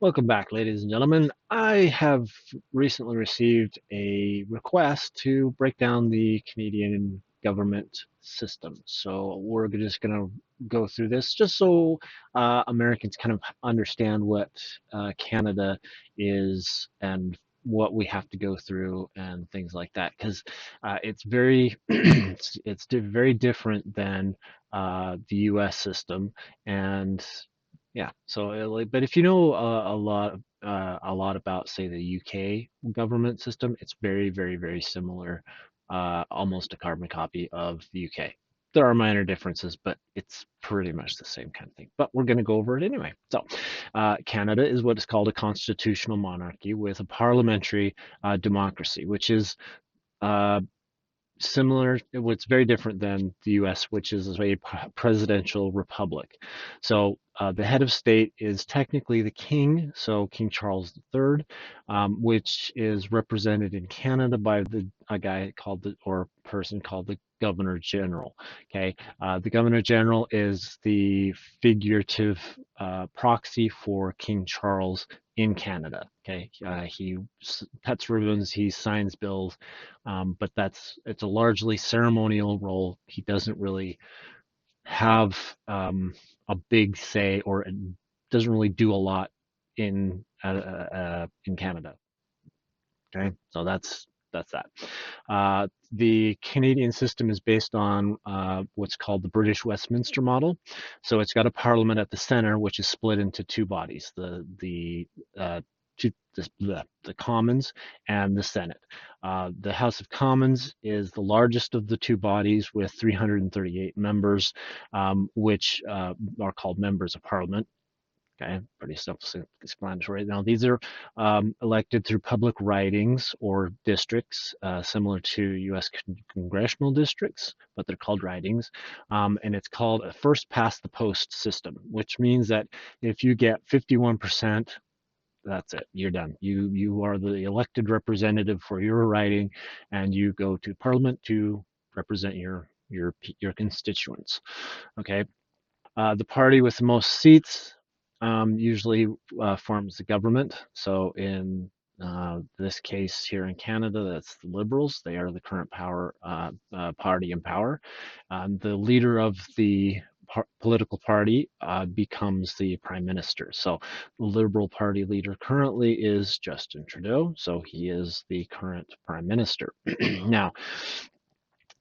Welcome back, ladies and gentlemen. I have recently received a request to break down the Canadian government system. So we're just going to go through this just so Americans kind of understand what Canada is and what we have to go through and things like that, because it's very very different than the U.S. system. And yeah. So, but if you know a lot about, say, the UK government system, it's very, very, very similar, almost a carbon copy of the UK. There are minor differences, but it's pretty much the same kind of thing. But we're going to go over it anyway. So, Canada is what is called a constitutional monarchy with a parliamentary democracy, which is uh, similar. What's very different than the U.S., which is a presidential republic. So the head of state is technically the king, so King Charles III, which is represented in Canada by a guy called or person called the Governor General. Okay, the Governor General is the figurative proxy for King Charles in Canada. Okay, he cuts ribbons, he signs bills, but it's a largely ceremonial role. He doesn't really have a big say, or it doesn't really do a lot in Canada. Okay, so that's that. The Canadian system is based on what's called the British Westminster model. So it's got a parliament at the center, which is split into two bodies: uh, the Commons and the Senate. The House of Commons is the largest of the two bodies with 338 members, which are called members of Parliament. Okay, pretty self-explanatory. Now, these are elected through public ridings or districts, similar to U.S. congressional districts, but they're called ridings. And it's called a first past the post system, which means that if you get 51%, that's it. You're done. You are the elected representative for your riding, and you go to Parliament to represent your constituents. Okay. The party with the most seats usually forms the government. So in this case here in Canada, that's the Liberals. They are the current party in power. The leader of the political party becomes the prime minister. So the Liberal Party leader currently is Justin Trudeau. So he is the current prime minister. Now,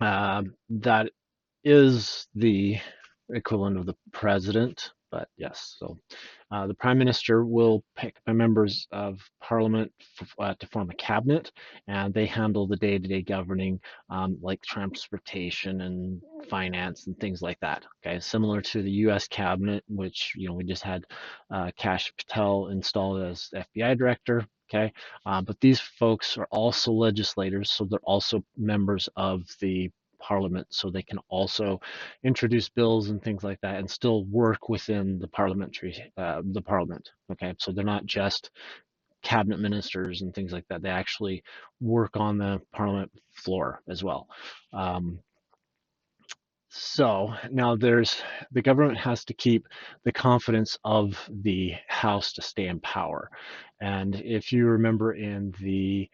that is the equivalent of the president, but yes. So the prime minister will pick members of parliament to form a cabinet, and they handle the day-to-day governing, like transportation and finance and things like that. Okay, similar to the U.S. cabinet, which we just had Kash Patel installed as FBI director. Okay, but these folks are also legislators, so they're also members of the parliament, so they can also introduce bills and things like that and still work within the parliament. Okay, so they're not just cabinet ministers and things like that. They actually work on the parliament floor as well. um, so now the government has to keep the confidence of the House to stay in power. And if you remember in the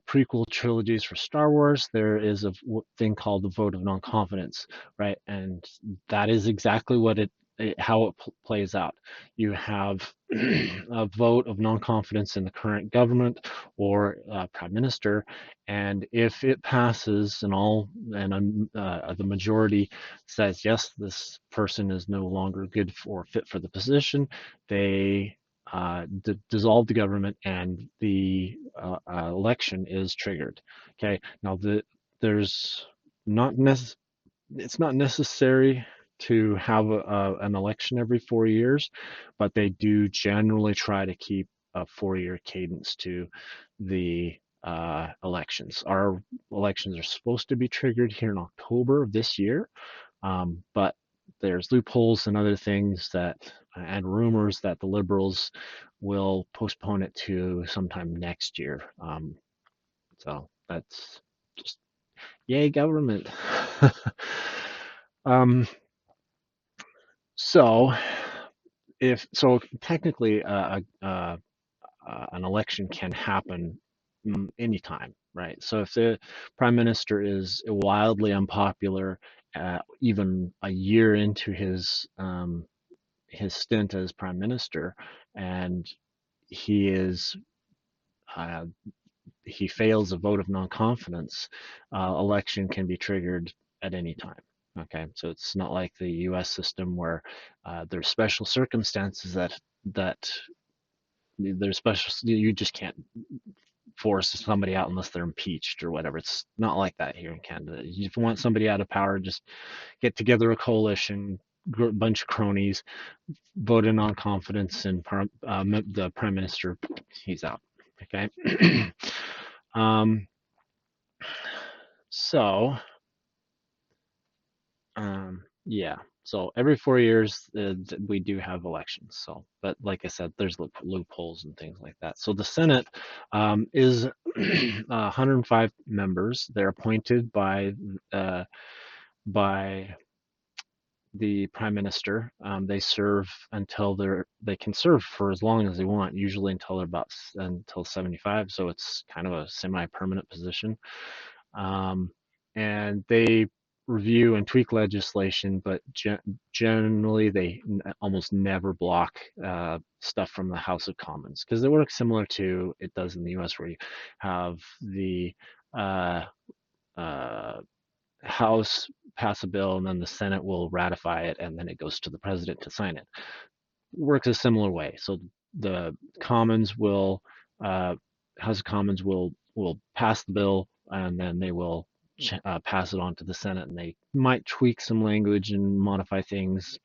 prequel trilogies for Star Wars, there is a thing called the vote of non-confidence, right? And that is exactly how it plays out. You have a vote of non-confidence in the current government or prime minister, and if it passes the majority says yes, this person is no longer good or fit for the position, they dissolve the government and the election is triggered. Okay, now there's not necess- it's not necessary to have an election every 4 years, but they do generally try to keep a 4-year cadence to the elections. Our elections are supposed to be triggered here in October of this year, but there's loopholes and other things and rumors that the Liberals will postpone it to sometime next year. So that's just yay, government. um, so if so, technically, an election can happen anytime, right? So if the prime minister is wildly unpopular, even a year into his stint as prime minister, and he is uh, he fails a vote of non-confidence, election can be triggered at any time. Okay, so it's not like the U.S. system where there's special circumstances that there's special you just can't force somebody out unless they're impeached or whatever. It's not like that here in Canada. If you want somebody out of power, just get together a coalition, a bunch of cronies, vote in on confidence, and the prime minister, he's out. Okay. um, so, yeah. So every 4 years, we do have elections. So, but like I said, there's loopholes and things like that. So the Senate is 105 members. They're appointed uh, by the prime minister. They serve until they can serve for as long as they want, usually until they're until 75. So it's kind of a semi-permanent position. Um, and they review and tweak legislation, but generally they almost never block stuff from the House of Commons because it works similar to it does in the U.S., where you have the uh, uh, House pass a bill and then the Senate will ratify it and then it goes to the president to sign it. Works a similar way. So the Commons will uh, House of Commons will pass the bill and then they will pass it on to the Senate, and they might tweak some language and modify things,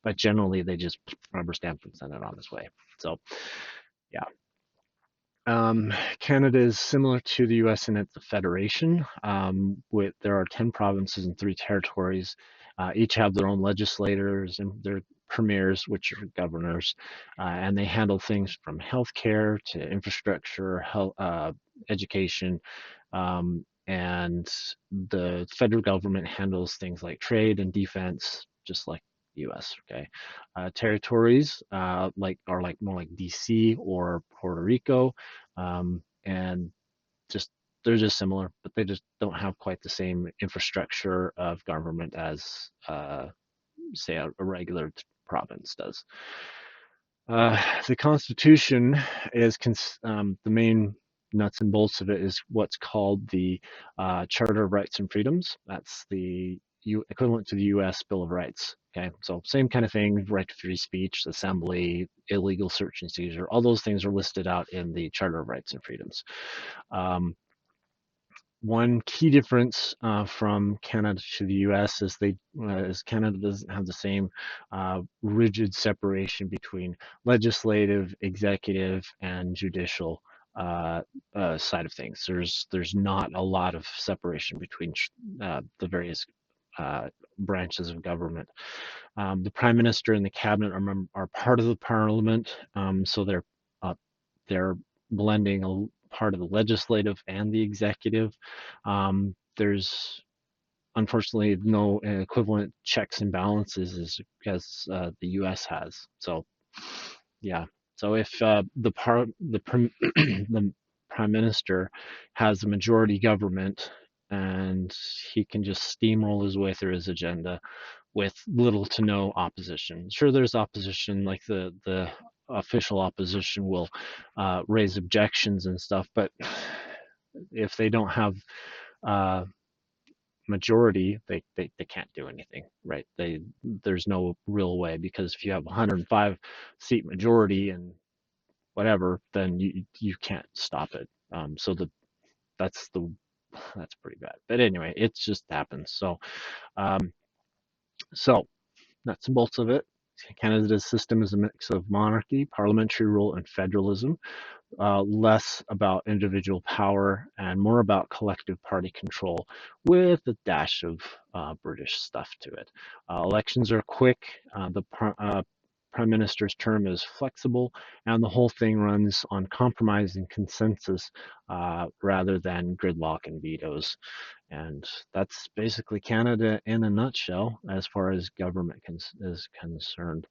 but generally they just rubber stamp and send it on its way. So yeah. Canada is similar to the US in it's a federation. There are 10 provinces and 3 territories. Each have their own legislators and their premiers, which are governors, and they handle things from healthcare to infrastructure, health, education, and the federal government handles things like trade and defense, just like U.S. Okay, territories are more like DC or Puerto Rico, and just they're just similar, but they just don't have quite the same infrastructure of government as say a regular province does. The Constitution is the main nuts and bolts of it is what's called the Charter of Rights and Freedoms. That's the equivalent to the U.S. Bill of Rights. Okay, so same kind of thing: right to free speech, assembly, illegal search and seizure. All those things are listed out in the Charter of Rights and Freedoms. Um, One key difference from Canada to the U.S. is Canada doesn't have the same rigid separation between legislative, executive, and judicial side of things. There's not a lot of separation between the various branches of government. The prime minister and the cabinet are part of the parliament, so uh, they're blending part of the legislative and the executive. There's unfortunately no equivalent checks and balances as the U.S. has. So yeah. So if the prime minister has a majority government and he can just steamroll his way through his agenda with little to no opposition. Sure, there's opposition, like the official opposition will raise objections and stuff, but if they don't have uh, majority, they can't do anything, right? There's no real way, because if you have 105 seat majority and whatever, then you can't stop it. So that's the that's pretty bad. But anyway, it just happens. Um, so nuts and bolts of it. Canada's system is a mix of monarchy, parliamentary rule, and federalism. Less about individual power and more about collective party control, with a dash of British stuff to it. Elections are quick. The prime minister's term is flexible, and the whole thing runs on compromise and consensus rather than gridlock and vetoes. And that's basically Canada in a nutshell as far as government is concerned.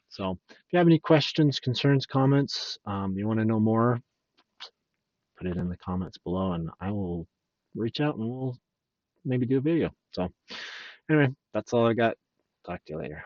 So if you have any questions, concerns, comments, you want to know more, put it in the comments below and I will reach out and we'll maybe do a video. So anyway, that's all I got. Talk to you later.